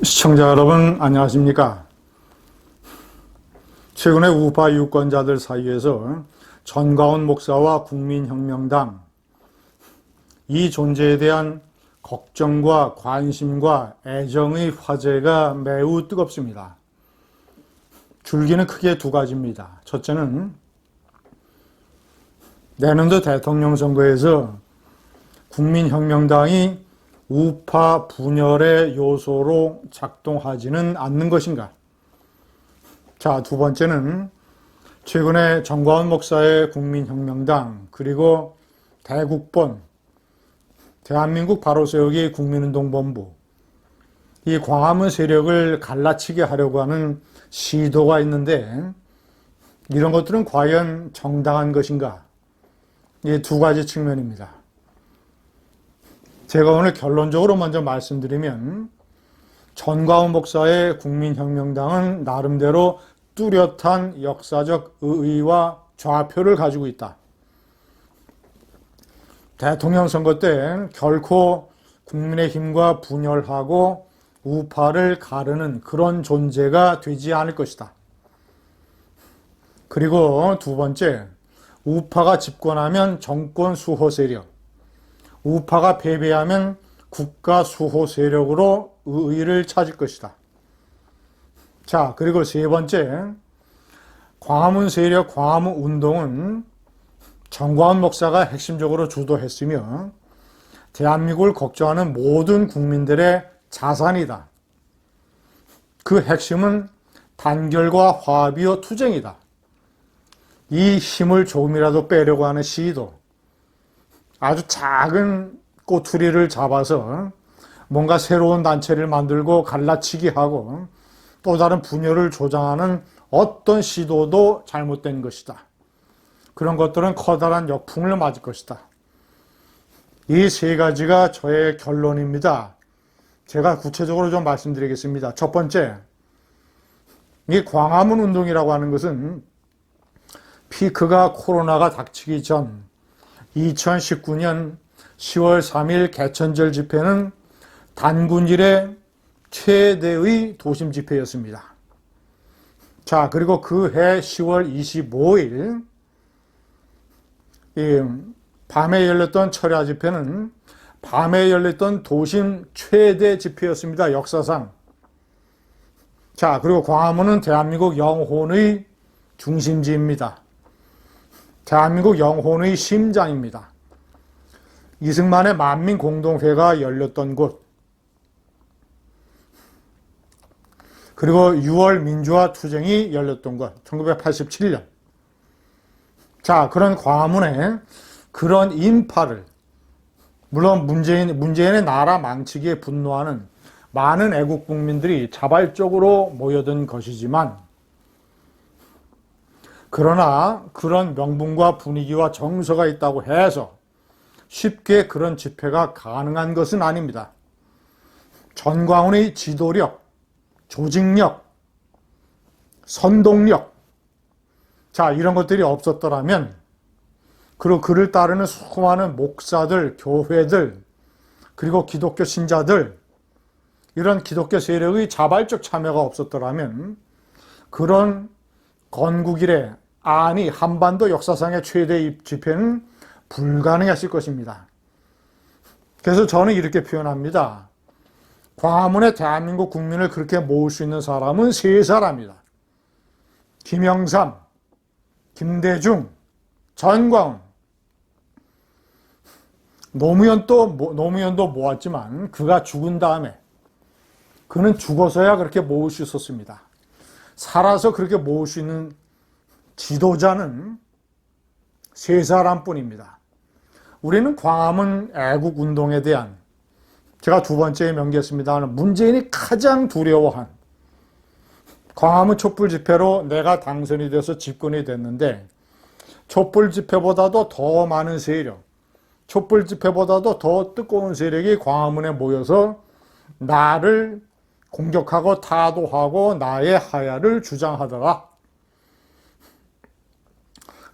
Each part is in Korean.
시청자 여러분 안녕하십니까? 최근에 우파 유권자들 사이에서 전가훈 목사와 국민혁명당 이 존재에 대한 걱정과 관심과 애정의 화제가 매우 뜨겁습니다. 줄기는 크게 두 가지입니다. 첫째는 내년도 대통령 선거에서 국민혁명당이 우파 분열의 요소로 작동하지는 않는 것인가? 자, 두 번째는 최근에 전가훈 목사의 국민혁명당 그리고 대국본 대한민국 바로세우기 국민운동본부 이 광화문 세력을 갈라치게 하려고 하는 시도가 있는데 이런 것들은 과연 정당한 것인가? 이 두 가지 측면입니다. 제가 오늘 결론적으로 먼저 말씀드리면 전가훈 목사의 국민혁명당은 나름대로 뚜렷한 역사적 의의와 좌표를 가지고 있다. 대통령 선거 때 결코 국민의힘과 분열하고 우파를 가르는 그런 존재가 되지 않을 것이다. 그리고 두 번째, 우파가 집권하면 정권 수호 세력, 우파가 패배하면 국가 수호 세력으로 의의를 찾을 것이다. 자, 그리고 세 번째, 광화문 세력, 광화문 운동은 전가훈 목사가 핵심적으로 주도했으며 대한민국을 걱정하는 모든 국민들의 자산이다. 그 핵심은 단결과 화합이요 투쟁이다. 이 힘을 조금이라도 빼려고 하는 시도, 아주 작은 꼬투리를 잡아서 뭔가 새로운 단체를 만들고 갈라치기 하고 또 다른 분열을 조장하는 어떤 시도도 잘못된 것이다. 그런 것들은 커다란 역풍을 맞을 것이다. 이 세 가지가 저의 결론입니다. 제가 구체적으로 좀 말씀드리겠습니다. 첫 번째, 이 광화문 운동이라고 하는 것은 피크가 코로나가 닥치기 전 2019년 10월 3일 개천절 집회는 단군 이래 최대의 도심 집회였습니다. 자, 그리고 그 해 10월 25일 밤에 열렸던 철야 집회는 밤에 열렸던 도심 최대 집회였습니다. 역사상. 자, 그리고 광화문은 대한민국 영혼의 중심지입니다. 대한민국 영혼의 심장입니다. 이승만의 만민공동회가 열렸던 곳, 그리고 6월 민주화 투쟁이 열렸던 곳, 1987년. 자, 그런 광화문에 그런 인파를, 물론 문재인의 나라 망치기에 분노하는 많은 애국 국민들이 자발적으로 모여든 것이지만, 그러나 그런 명분과 분위기와 정서가 있다고 해서 쉽게 그런 집회가 가능한 것은 아닙니다. 전광훈의 지도력, 조직력, 선동력, 자, 이런 것들이 없었더라면, 그리고 그를 따르는 수많은 목사들, 교회들, 그리고 기독교 신자들, 이런 기독교 세력의 자발적 참여가 없었더라면 그런 건국 이래, 아니 한반도 역사상의 최대 집회는 불가능했을 것입니다. 그래서 저는 이렇게 표현합니다. 광화문에 대한민국 국민을 그렇게 모을 수 있는 사람은 세 사람이다. 김영삼, 김대중, 전광훈. 노무현도 모았지만 그가 죽은 다음에 그는 죽어서야 그렇게 모을 수 있었습니다. 살아서 그렇게 모을 수 있는 지도자는 세 사람뿐입니다. 우리는 광화문 애국운동에 대한, 제가 두 번째에 명기했습니다만, 문재인이 가장 두려워한 광화문 촛불 집회로 내가 당선이 돼서 집권이 됐는데, 촛불 집회보다도 더 많은 세력, 촛불 집회보다도 더 뜨거운 세력이 광화문에 모여서 나를 공격하고 타도하고 나의 하야를 주장하더라.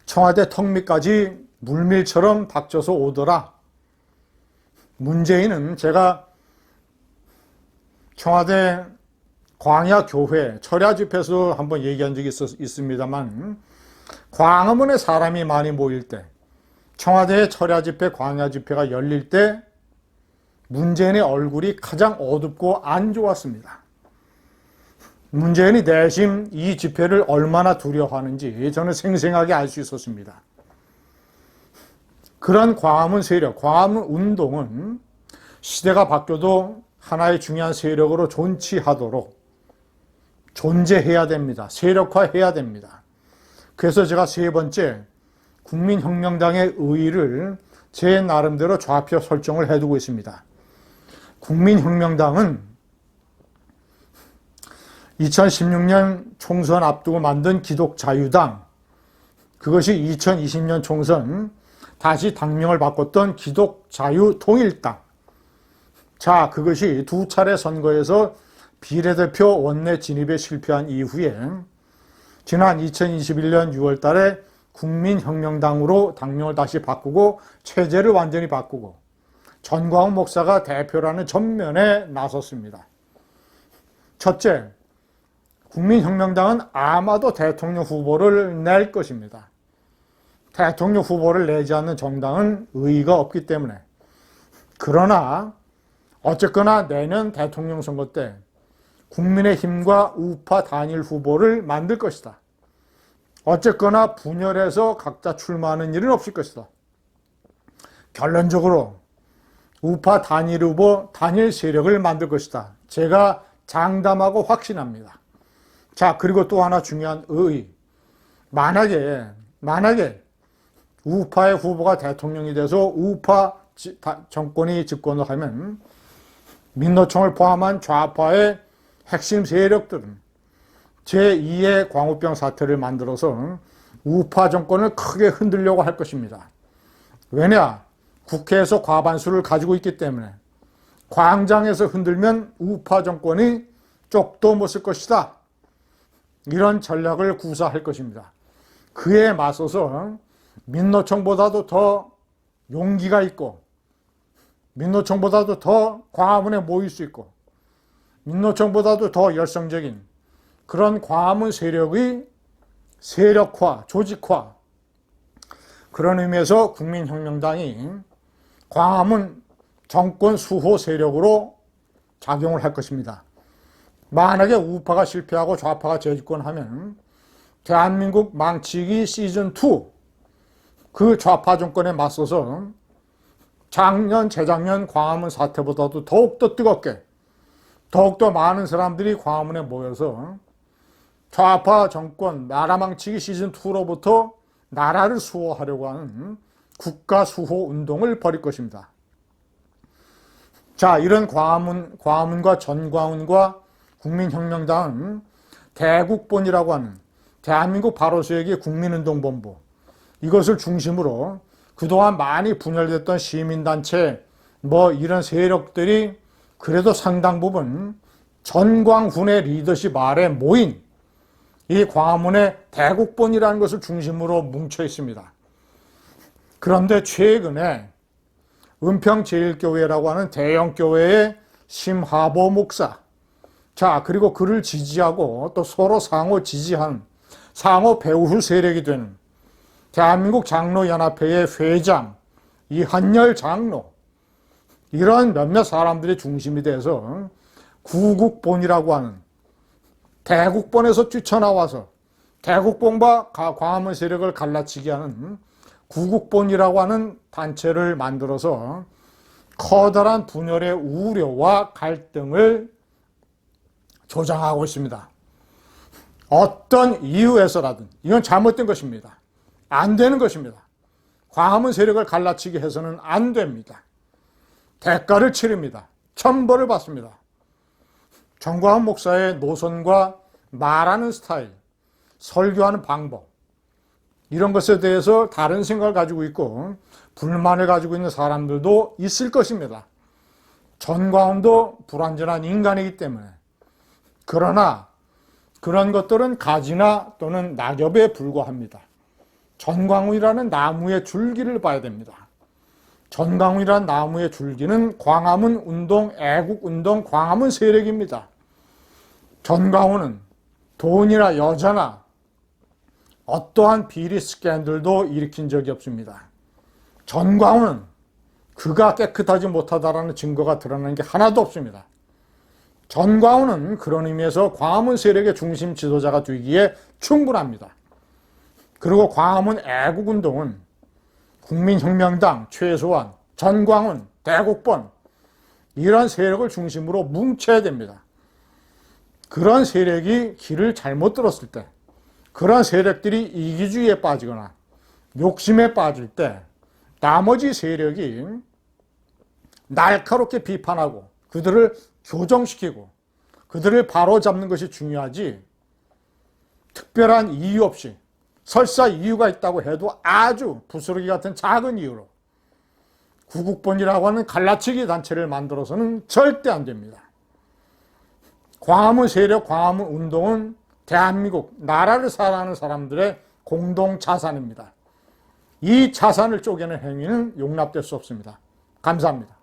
청와대 턱 밑까지 물밀처럼 닥쳐서 오더라. 문재인은 제가 청와대 광야교회 철야 집회에서 한번 얘기한 적이 있습니다만, 광화문에 사람이 많이 모일 때, 청와대의 철야 집회, 광야 집회가 열릴 때 문재인의 얼굴이 가장 어둡고 안 좋았습니다. 문재인이 내심 이 집회를 얼마나 두려워하는지 저는 생생하게 알 수 있었습니다. 그런 광화문 세력, 광화문 운동은 시대가 바뀌어도 하나의 중요한 세력으로 존치하도록 존재해야 됩니다. 세력화해야 됩니다. 그래서 제가 세 번째, 국민혁명당의 의의를 제 나름대로 좌표 설정을 해두고 있습니다. 국민혁명당은 2016년 총선 앞두고 만든 기독자유당, 그것이 2020년 총선 다시 당명을 바꿨던 기독자유통일당. 자, 그것이 두 차례 선거에서 비례대표 원내 진입에 실패한 이후에 지난 2021년 6월 달에 국민혁명당으로 당명을 다시 바꾸고 체제를 완전히 바꾸고 전광훈 목사가 대표라는 전면에 나섰습니다. 첫째, 국민혁명당은 아마도 대통령 후보를 낼 것입니다. 대통령 후보를 내지 않는 정당은 의의가 없기 때문에. 그러나 어쨌거나 내년 대통령 선거 때 국민의힘과 우파 단일 후보를 만들 것이다. 어쨌거나 분열해서 각자 출마하는 일은 없을 것이다. 결론적으로 우파 단일 후보, 단일 세력을 만들 것이다. 제가 장담하고 확신합니다. 자, 그리고 또 하나 중요한 의의. 만약에 우파의 후보가 대통령이 돼서 우파 정권이 집권을 하면 민노총을 포함한 좌파의 핵심 세력들은 제2의 광우병 사태를 만들어서 우파 정권을 크게 흔들려고 할 것입니다. 왜냐? 국회에서 과반수를 가지고 있기 때문에 광장에서 흔들면 우파 정권이 쪽도 못 쓸 것이다. 이런 전략을 구사할 것입니다. 그에 맞서서 민노총보다도 더 용기가 있고 민노총보다도 더 광화문에 모일 수 있고 민노총보다도 더 열성적인 그런 광화문 세력의 세력화, 조직화, 그런 의미에서 국민혁명당이 광화문 정권 수호 세력으로 작용을 할 것입니다. 만약에 우파가 실패하고 좌파가 재집권하면 대한민국 망치기 시즌2, 그 좌파 정권에 맞서서 작년, 재작년 광화문 사태보다도 더욱더 뜨겁게, 더욱더 많은 사람들이 광화문에 모여서 좌파 정권 나라 망치기 시즌2로부터 나라를 수호하려고 하는 국가 수호 운동을 벌일 것입니다. 자, 이런 광화문과 전광훈과 국민혁명당은 대국본이라고 하는 대한민국 바로서역의 국민운동본부, 이것을 중심으로 그동안 많이 분열됐던 시민단체, 이런 세력들이 그래도 상당 부분 전광훈의 리더십 아래 모인 이 광화문의 대국본이라는 것을 중심으로 뭉쳐 있습니다. 그런데 최근에 은평제일교회라고 하는 대형교회의 심하보 목사, 자, 그리고 그를 지지하고 또 서로 상호 지지한 상호 배후 세력이 되는 대한민국 장로연합회의 회장 이한열 장로, 이런 몇몇 사람들의 중심이 돼서 구국본이라고 하는 대국본에서 뛰쳐나와서 대국본과 광화문 세력을 갈라치게 하는 구국본이라고 하는 단체를 만들어서 커다란 분열의 우려와 갈등을 조장하고 있습니다. 어떤 이유에서라든 이건 잘못된 것입니다. 안 되는 것입니다. 광화문 세력을 갈라치게 해서는 안 됩니다. 대가를 치릅니다. 천벌을 받습니다. 전광훈 목사의 노선과 말하는 스타일, 설교하는 방법, 이런 것에 대해서 다른 생각을 가지고 있고 불만을 가지고 있는 사람들도 있을 것입니다. 전광훈도 불완전한 인간이기 때문에. 그러나 그런 것들은 가지나 또는 낙엽에 불과합니다. 전광훈이라는 나무의 줄기를 봐야 됩니다. 전광훈이란 나무의 줄기는 광화문 운동, 애국운동, 광화문 세력입니다. 전광훈은 돈이나 여자나 어떠한 비리 스캔들도 일으킨 적이 없습니다. 전광훈은 그가 깨끗하지 못하다라는 증거가 드러나는 게 하나도 없습니다. 전광훈은 그런 의미에서 광화문 세력의 중심 지도자가 되기에 충분합니다. 그리고 광화문 애국운동은 국민혁명당, 최소한, 전광훈, 대국본 이런 세력을 중심으로 뭉쳐야 됩니다. 그런 세력이 길을 잘못 들었을 때, 그런 세력들이 이기주의에 빠지거나 욕심에 빠질 때 나머지 세력이 날카롭게 비판하고 그들을 교정시키고 그들을 바로잡는 것이 중요하지, 특별한 이유 없이 설사 이유가 있다고 해도 아주 부스러기 같은 작은 이유로 구국본이라고 하는 갈라치기 단체를 만들어서는 절대 안 됩니다. 광화문 세력, 광화문 운동은 대한민국 나라를 사랑하는 사람들의 공동 자산입니다. 이 자산을 쪼개는 행위는 용납될 수 없습니다. 감사합니다.